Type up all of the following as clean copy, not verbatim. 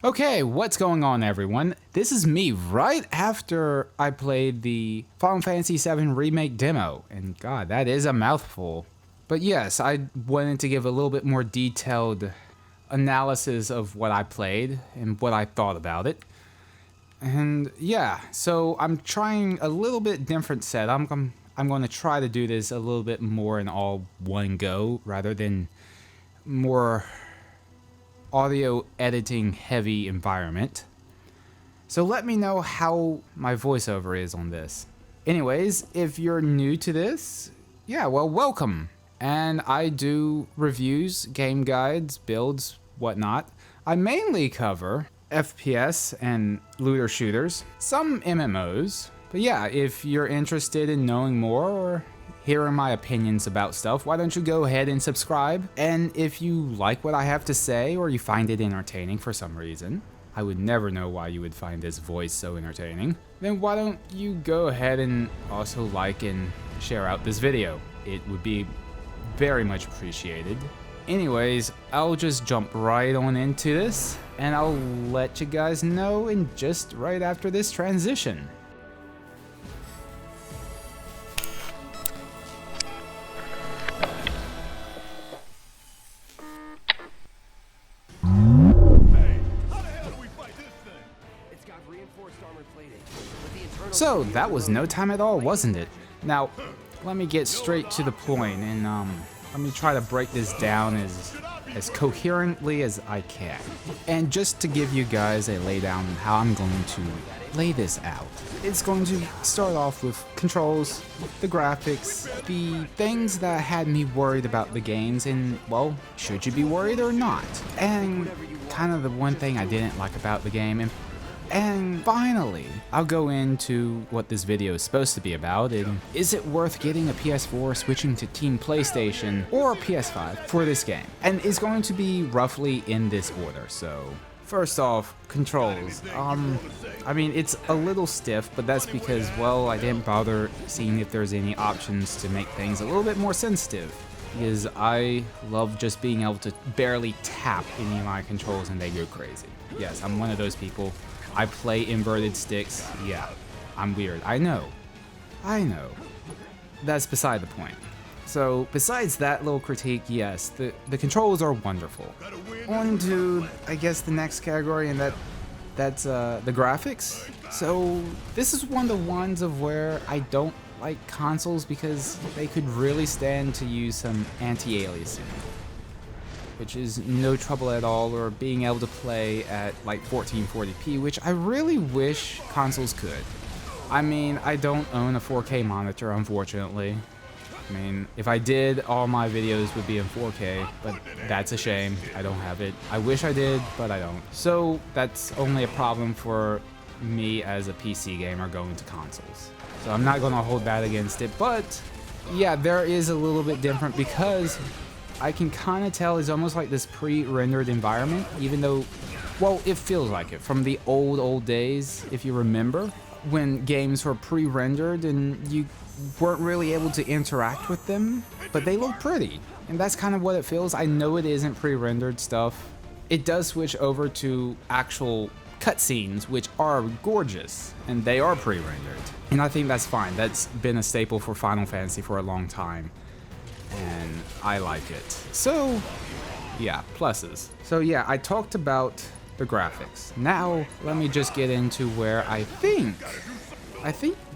Okay, what's going on, everyone? This is me right after I played the Final Fantasy VII Remake demo, and god, that is a mouthful. But yes, I wanted to give a little bit more detailed analysis of what I played and what I thought about it. And yeah, so I'm trying a little bit different setup. I'm going to try to do this a little bit more in all one go rather than more audio editing heavy environment. So let me know how my voiceover is on this. Anyways, if you're new to this, yeah, well, welcome. And I do reviews, game guides, builds, whatnot. I mainly cover FPS and looter shooters, some MMOs. But yeah, if you're interested in knowing more or hearing my opinions about stuff, why don't you go ahead and subscribe? And if you like what I have to say or you find it entertaining for some reason, I would never know why you would find this voice so entertaining, then why don't you go ahead and also like and share out this video? It would be very much appreciated. Anyways, I'll just jump right on into this and I'll let you guys know in just right after this transition. So that was no time at all, wasn't it? Now, let me get straight to the point and let me try to break this down as coherently as I can. And just to give you guys a laydown on how I'm going to lay this out. It's going to start off with controls, the graphics, the things that had me worried about the games, and well, should you be worried or not? And kind of the one thing I didn't like about the game, and finally, I'll go into what this video is supposed to be about, and is it worth getting a PS4, switching to Team PlayStation, or a PS5 for this game? And it's going to be roughly in this order, so first off, controls. I mean, it's a little stiff, but that's because, well, I didn't bother seeing if there's any options to make things a little bit more sensitive. Because I love just being able to barely tap any of my controls and they go crazy. Yes, I'm one of those people. I play inverted sticks. Yeah, I'm weird. I know. That's beside the point. So, besides that little critique, yes, the controls are wonderful. On to, I guess, the next category, and that's the graphics. So, this is one of the ones of where I don't like consoles because they could really stand to use some anti-aliasing, which is no trouble at all, or being able to play at like 1440p, which I really wish consoles could. I mean, I don't own a 4K monitor, unfortunately. I mean, if I did, all my videos would be in 4K, but that's a shame. I don't have it. I wish I did, but I don't. So that's only a problem for me as a PC gamer going to consoles. So I'm not going to hold that against it, but yeah, there is a little bit different because I can kind of tell it's almost like this pre-rendered environment, even though, well, it feels like it from the old days, if you remember, when games were pre-rendered and you weren't really able to interact with them, but they look pretty. And that's kind of what it feels. I know it isn't pre-rendered stuff. It does switch over to actual cutscenes, which are gorgeous, and they are pre-rendered. And I think that's fine. That's been a staple for Final Fantasy for a long time. And I like it. So, yeah, pluses. So yeah, I talked about the graphics. Now, let me just get into where I think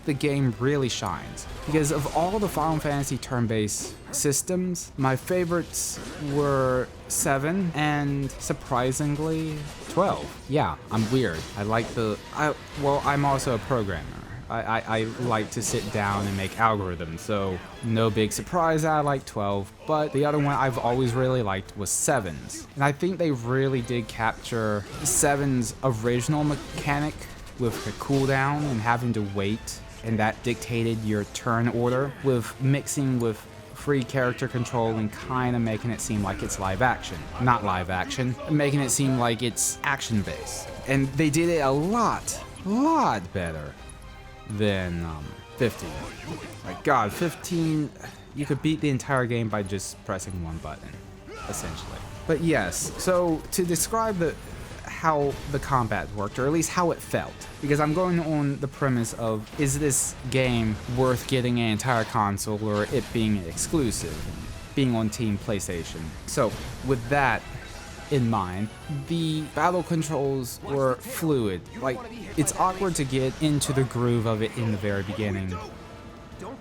the game really shines. Because of all the Final Fantasy turn-based systems, my favorites were 7 and, surprisingly, 12. Yeah, I'm weird. I'm also a programmer. I like to sit down and make algorithms, so no big surprise I like 12, but the other one I've always really liked was 7's. And I think they really did capture 7's original mechanic with the cooldown and having to wait, and that dictated your turn order, with mixing with free character control and kind of making it seem like it's live action. Not live action, making it seem like it's action based. And they did it a lot better than 15. My god, 15, you could beat the entire game by just pressing one button, essentially. But yes, so to describe how the combat worked, or at least how it felt. Because I'm going on the premise of, is this game worth getting an entire console or it being exclusive, being on Team PlayStation? So with that in mind, the battle controls were fluid. Like, it's awkward to get into the groove of it in the very beginning,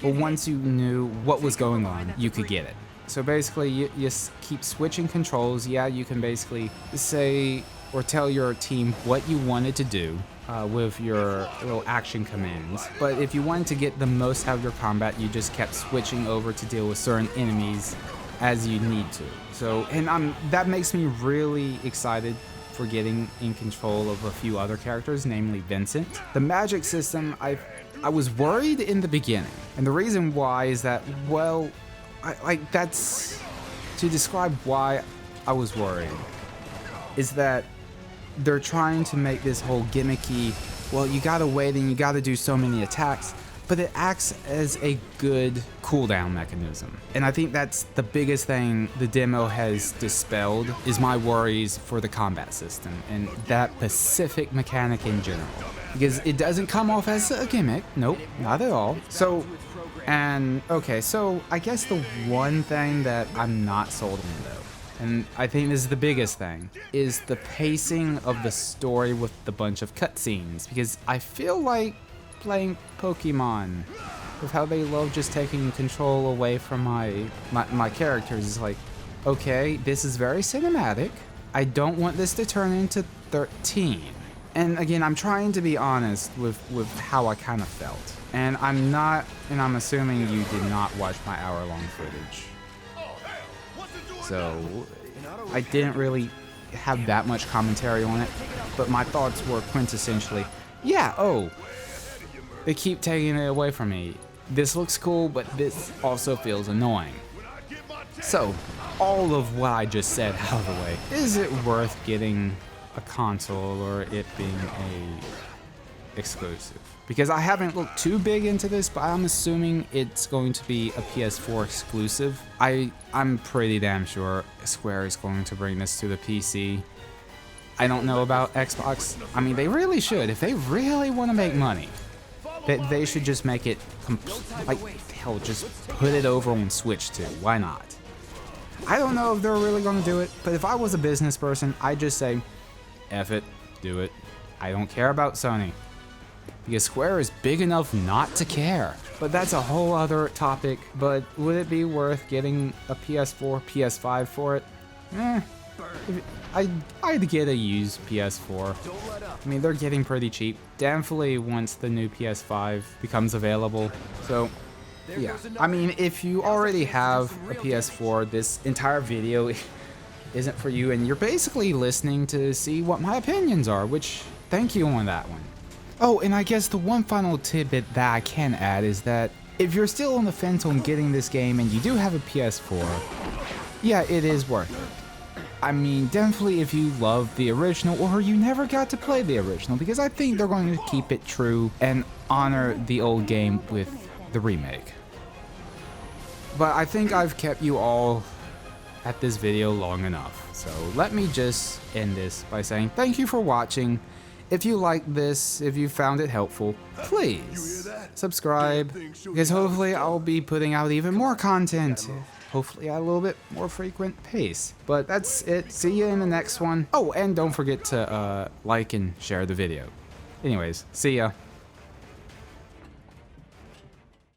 but once you knew what was going on, you could get it. So basically, you keep switching controls. Yeah, you can basically say or tell your team what you wanted to do with your little action commands. But if you wanted to get the most out of your combat, you just kept switching over to deal with certain enemies as you need to. So, and that makes me really excited for getting in control of a few other characters, namely Vincent. The magic system, I was worried in the beginning, and the reason why is that, well, that's to describe why I was worried, is that they're trying to make this whole gimmicky, well, you gotta wait and you gotta do so many attacks, but it acts as a good cooldown mechanism. And I think that's the biggest thing the demo has dispelled, is my worries for the combat system and that specific mechanic in general. Because it doesn't come off as a gimmick, nope, not at all. So, and okay, so I guess the one thing that I'm not sold on though, and I think this is the biggest thing, is the pacing of the story with the bunch of cutscenes. Because I feel like playing Pokemon, with how they love just taking control away from my characters. Is like, okay, this is very cinematic. I don't want this to turn into 13. And again, I'm trying to be honest with how I kind of felt. And I'm assuming you did not watch my hour-long footage. So, I didn't really have that much commentary on it, but my thoughts were quintessentially, yeah, oh, they keep taking it away from me. This looks cool, but this also feels annoying. So, all of what I just said out of the way, is it worth getting a console or it being a exclusive? Because I haven't looked too big into this, but I'm assuming it's going to be a PS4 exclusive. I'm pretty damn sure Square is going to bring this to the PC. I don't know about Xbox. I mean, they really should. If they really want to make money, they should just make it like, hell, just put it over on Switch too. Why not? I don't know if they're really going to do it, but if I was a business person, I'd just say, F it, do it. I don't care about Sony. Because Square is big enough not to care. But that's a whole other topic. But would it be worth getting a PS4, PS5 for it? I'd get a used PS4. I mean, they're getting pretty cheap. Definitely once the new PS5 becomes available. So, yeah. I mean, if you already have a PS4, this entire video isn't for you. And you're basically listening to see what my opinions are, which, thank you on that one. Oh, and I guess the one final tidbit that I can add is that if you're still on the fence on getting this game and you do have a PS4, yeah, it is worth it. I mean, definitely if you love the original or you never got to play the original, because I think they're going to keep it true and honor the old game with the remake. But I think I've kept you all at this video long enough, so let me just end this by saying thank you for watching. If you liked this, if you found it helpful, please subscribe, because hopefully I'll be putting out even more content, hopefully at a little bit more frequent pace. But that's it, see you in the next one. Oh, and don't forget to like and share the video. Anyways, see ya.